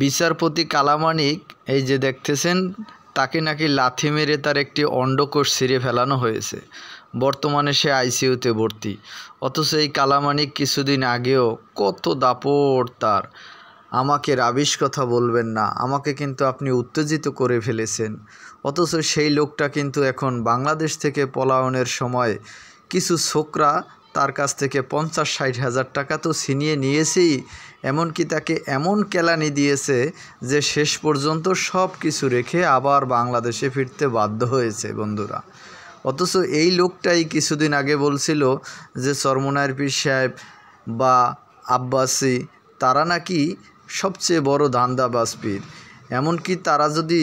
বিচারপতি কালামানিক এই যে দেখতেছেন, তাকে নাকি লাথি মেরে তার একটি অন্ডকোষ ছিঁড়ে ফেলানো হয়েছে। বর্তমানে সে আইসিইউতে ভর্তি। অথচ এই কালামানিক কিছুদিন আগেও কত দাপট তার, আমাকে রাবিশ কথা বলবেন না, আমাকে কিন্তু আপনি উত্তেজিত করে ফেলেছেন। অথচ সেই লোকটা কিন্তু এখন বাংলাদেশ থেকে পলায়নের সময় কিছু ছোকরা তার কাছ থেকে 50-60 হাজার টাকা তো ছিনিয়ে নিয়েছেই, এমনকি তাকে এমন কেলানি দিয়েছে যে শেষ পর্যন্ত সব কিছু রেখে আবার বাংলাদেশে ফিরতে বাধ্য হয়েছে বন্ধুরা। অথচ এই লোকটাই কিছুদিন আগে বলছিল যে চরমোনাইর পীর সাহেব বা আব্বাসী তারা নাকি সবচেয়ে বড় ধান্দাবাজ পীর, এমনকি তারা যদি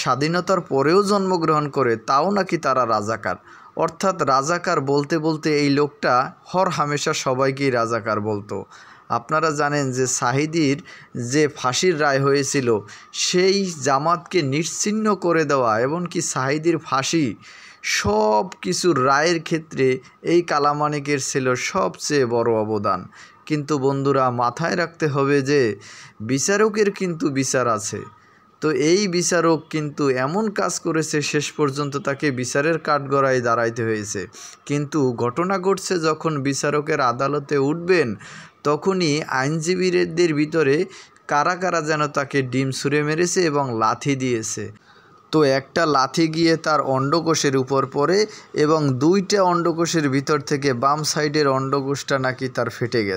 স্বাধীনতার পরেও জন্মগ্রহণ করে তাও নাকি তারা রাজাকার। অর্থাৎ রাজাকার বলতে বলতে এই লোকটা হর হামেশা সবাইকেই রাজাকার বলতো। আপনারা জানেন যে সাঈদীর যে ফাঁসির রায় হয়েছিল সেই জামাতকে নিশ্চিহ্ন করে দেওয়া, এমনকি সাঈদীর ফাঁসি সব কিছুর রায়ের ক্ষেত্রে এই কালামানিকের ছিল সবচেয়ে বড় অবদান। কিন্তু বন্ধুরা মাথায় রাখতে হবে যে বিচারকের কিন্তু বিচার আছে। তো এই বিচারক কিন্তু এমন কাজ করেছে শেষ পর্যন্ত তাকে বিচারের কাঠগড়ায় দাঁড়াইতে হয়েছে। কিন্তু ঘটনা ঘটছে যখন বিচারকের আদালতে উঠবেন তখনই আইনজীবীদের ভিতরে কারা কারা যেন তাকে ডিম ছুঁড়ে মেরেছে এবং লাথি দিয়েছে। তো একটা লাথি গিয়ে তার অন্ডকোষের উপর পড়ে এবং 2টা অন্ডকোষের ভিতর থেকে বাম সাইডের অন্ডকোষটা নাকি তার ফেটে গেছে।